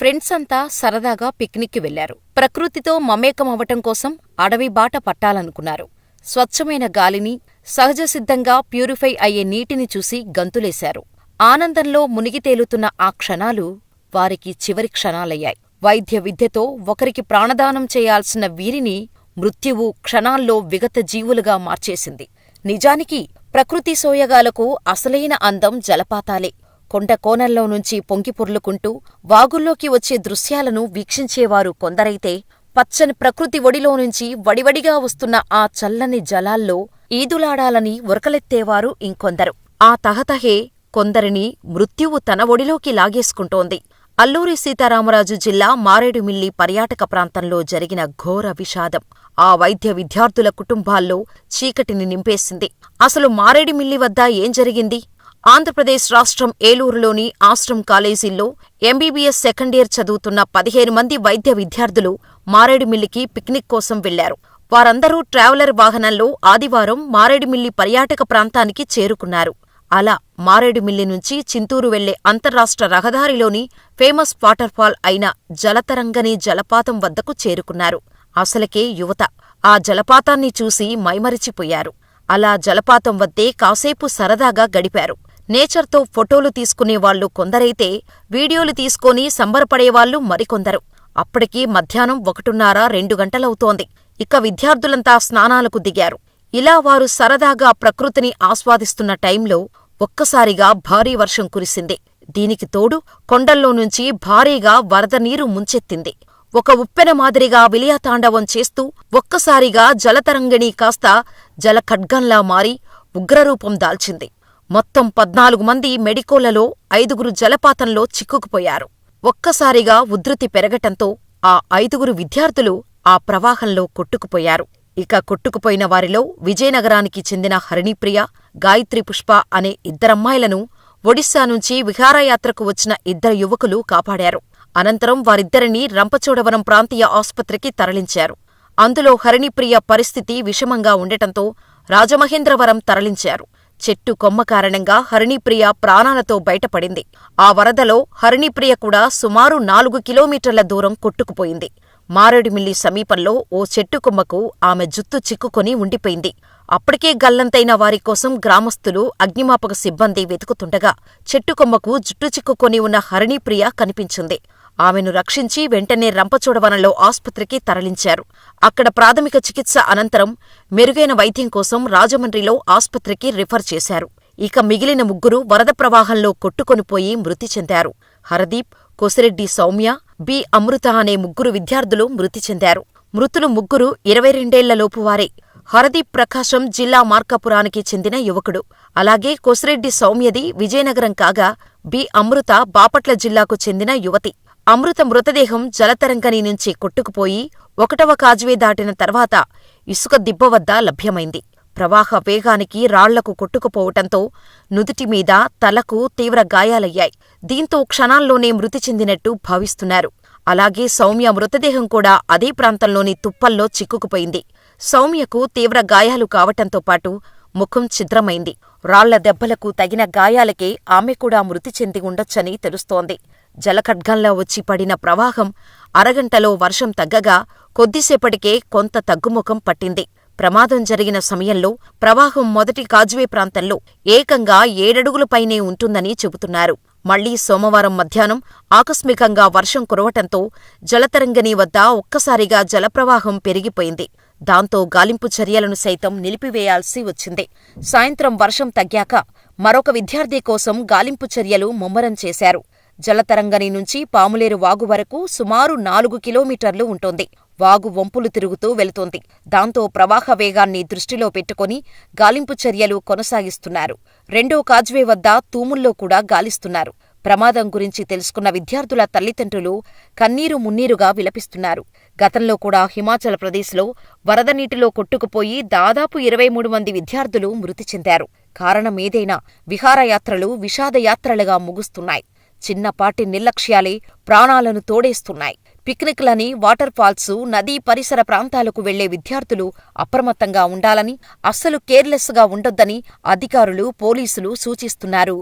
Friends అంతా సరదాగా పిక్నిక్కి వెళ్లారు. ప్రకృతితో మమేకమవ్వటం కోసం అడవి బాట పట్టాలనుకున్నారు. స్వచ్ఛమైన గాలిని, సహజసిద్ధంగా ప్యూరిఫై అయ్యే నీటిని చూసి గంతులేశారు. ఆనందంలో మునిగి తేలుతున్న ఆ క్షణాలు వారికి చివరి క్షణాలయ్యాయి. వైద్య విద్యతో ఒకరికి ప్రాణదానం చేయాల్సిన వీరిని మృత్యువు క్షణాల్లో విగత జీవులుగా మార్చేసింది. నిజానికి ప్రకృతి సోయగాలకు అసలైన అందం జలపాతాలే. కొండ కోణంలో నుంచి పొంగిపొర్లుకుంటూ వాగుల్లోకి వచ్చే దృశ్యాలను వీక్షించేవారు కొందరైతే, పచ్చని ప్రకృతి ఒడిలోనుంచి వడివడిగా వస్తున్న ఆ చల్లని జలాల్లో ఈదులాడాలని ఉరకలెత్తేవారు ఇంకొందరు. ఆ తహతహే కొందరిని మృత్యువు తన ఒడిలోకి లాగేసుకుంటోంది. అల్లూరి సీతారామరాజు జిల్లా మారేడుమిల్లి పర్యాటక ప్రాంతంలో జరిగిన ఘోర విషాదం ఆ వైద్య విద్యార్థుల కుటుంబాల్లో చీకటిని నింపేసింది. అసలు మారేడుమిల్లి వద్ద ఏం జరిగింది? ఆంధ్రప్రదేశ్ రాష్ట్రం ఏలూరులోని ఆశ్రమ్ కాలేజీల్లో ఎంబీబీఎస్ సెకండ్ ఇయర్ చదువుతున్న 15 మంది వైద్య విద్యార్థులు మారేడుమిల్లికి పిక్నిక్ కోసం వెళ్లారు. వారందరూ ట్రావెలర్ వాహనంలో ఆదివారం మారేడుమిల్లి పర్యాటక ప్రాంతానికి చేరుకున్నారు. అలా మారేడుమిల్లి నుంచి చింతూరు వెళ్లే అంతర్రాష్ట్ర రహదారిలోని ఫేమస్ వాటర్ఫాల్ అయిన జలతరంగని జలపాతం వద్దకు చేరుకున్నారు. అసలకే యువత ఆ జలపాతాన్ని చూసి మైమరిచిపోయారు. అలా జలపాతం వద్దే కాసేపు సరదాగా గడిపారు. నేచర్తో ఫోటోలు తీసుకునేవాళ్లు కొందరైతే, వీడియోలు తీసుకొని సంబరపడేవాళ్లు మరికొందరు. అప్పటికి మధ్యాహ్నం 1:30-2 గంటలవుతోంది. ఇక విద్యార్థులంతా స్నానాలకు దిగారు. ఇలా వారు సరదాగా ప్రకృతిని ఆస్వాదిస్తున్న టైంలో ఒక్కసారిగా భారీ వర్షం కురిసింది. దీనికి తోడు కొండల్లోనుంచి భారీగా వరద నీరు ముంచెత్తింది. ఒక ఉప్పెన మాదిరిగా విలయతాండవం చేస్తూ ఒక్కసారిగా జలతరంగిణి కాస్త జలఖడ్గంలా మారి ఉగ్రరూపం దాల్చింది. మొత్తం 14 మంది మెడికోలలో 5గురు జలపాతంలో చిక్కుకుపోయారు. ఒక్కసారిగా ఉధృతి పెరగటంతో ఆ 5గురు విద్యార్థులు ఆ ప్రవాహంలో కొట్టుకుపోయారు. ఇక కొట్టుకుపోయిన వారిలో విజయనగరానికి చెందిన హరిణీప్రియ, గాయత్రి పుష్ప అనే ఇద్దరమ్మాయిలను ఒడిశా నుంచి విహారయాత్రకు వచ్చిన 2 యువకులు కాపాడారు. అనంతరం వారిద్దరినీ రంపచోడవరం ప్రాంతీయ ఆసుపత్రికి తరలించారు. అందులో హరిణీప్రియ పరిస్థితి విషమంగా ఉండటంతో రాజమహేంద్రవరం తరలించారు. చెట్టు కొమ్మ కారణంగా హరిణీప్రియ ప్రాణాలతో బయటపడింది. ఆ వరదలో హరిణీప్రియ కూడా సుమారు 4 కిలోమీటర్ల దూరం కొట్టుకుపోయింది. మారేడుమిల్లి సమీపంలో ఓ చెట్టు కొమ్మకు ఆమె జుత్తు చిక్కుకొని ఉండిపోయింది. అప్పటికే గల్లంతైన వారికోసం గ్రామస్తులు, అగ్నిమాపక సిబ్బంది వెతుకుతుండగా చెట్టుకొమ్మకు జుట్టు చిక్కుకొని ఉన్న హరిణీప్రియ కనిపించింది. ఆమెను రక్షించి వెంటనే రంపచోడవరంలో ఆసుపత్రికి తరలించారు. అక్కడ ప్రాథమిక చికిత్స అనంతరం మెరుగైన వైద్యం కోసం రాజమండ్రిలో ఆసుపత్రికి రిఫర్ చేశారు. ఇక మిగిలిన 3 వరద ప్రవాహంలో కొట్టుకొనిపోయి మృతి చెందారు. హరదీప్, కొసిరెడ్డి సౌమ్య, బి. అమృత అనే 3 విద్యార్థులు మృతి చెందారు. మృతులు 3 22 హరదీప్ ప్రకాశం జిల్లా మార్కాపురానికి చెందిన యువకుడు. అలాగే కొసిరెడ్డి సౌమ్యది విజయనగరం కాగా, బి. అమృత బాపట్ల జిల్లాకు చెందిన యువతి. అమృత మృతదేహం జలతరంగని నుంచి కొట్టుకుపోయి 1వ కాజ్వే దాటిన తర్వాత ఇసుక దిబ్బ వద్ద లభ్యమైంది. ప్రవాహ వేగానికి రాళ్లకు కొట్టుకుపోవటంతో నుదిటిమీద, తలకు తీవ్ర గాయాలయ్యాయి. దీంతో క్షణాల్లోనే మృతి చెందినట్టు భావిస్తున్నారు. అలాగే సౌమ్య మృతదేహం కూడా అదే ప్రాంతంలోని తుప్పల్లో చిక్కుకుపోయింది. సౌమ్యకు తీవ్ర గాయాలు కావటంతో పాటు ముఖం ఛిద్రమైంది. రాళ్ల దెబ్బలకు తగిన గాయాలకే ఆమె కూడా మృతి చెంది ఉండొచ్చని తెలుస్తోంది. జలఖడ్గంలా వచ్చి పడిన ప్రవాహం అరగంటలో వర్షం తగ్గగా కొద్దిసేపటికే కొంత తగ్గుముఖం పట్టింది. ప్రమాదం జరిగిన సమయంలో ప్రవాహం మొదటి కాజ్వే ప్రాంతంలో ఏకంగా 7 అడుగుల పైనే ఉంటుందని చెబుతున్నారు. మళ్లీ సోమవారం మధ్యాహ్నం ఆకస్మికంగా వర్షం కురవటంతో జలతరంగిణి వద్ద ఒక్కసారిగా జలప్రవాహం పెరిగిపోయింది. దాంతో గాలింపు చర్యలను సైతం నిలిపివేయాల్సి వచ్చింది. సాయంత్రం వర్షం తగ్గాక మరొక విద్యార్థి కోసం గాలింపు చర్యలు ముమ్మరం చేశారు. జలతరంగని నుంచి పాములేరు వాగు వరకు సుమారు 4 కిలోమీటర్లు ఉంటుంది. వాగు వంపులు తిరుగుతూ వెళుతోంది. దాంతో ప్రవాహ వేగాన్ని దృష్టిలో పెట్టుకుని గాలింపు చర్యలు కొనసాగిస్తున్నారు. 2వ కాజ్వే వద్ద తూముల్లో కూడా గాలిస్తున్నారు. ప్రమాదం గురించి తెలుసుకున్న విద్యార్థుల తల్లిదండ్రులు కన్నీరు మున్నీరుగా విలపిస్తున్నారు. గతంలో కూడా హిమాచల్ ప్రదేశ్లో వరద నీటిలో కొట్టుకుపోయి దాదాపు 23 మంది విద్యార్థులు మృతి చెందారు. కారణమేదైనా విహారయాత్రలు విషాదయాత్రలుగా ముగుస్తున్నాయి. చిన్నపాటి నిర్లక్ష్యాలే ప్రాణాలను తోడేస్తున్నాయి. పిక్నిక్లని, వాటర్ ఫాల్స్, నదీ పరిసర ప్రాంతాలకు వెళ్లే విద్యార్థులు అప్రమత్తంగా ఉండాలని, అస్సలు కేర్లెస్ గా ఉండొద్దని అధికారులు, పోలీసులు సూచిస్తున్నారు.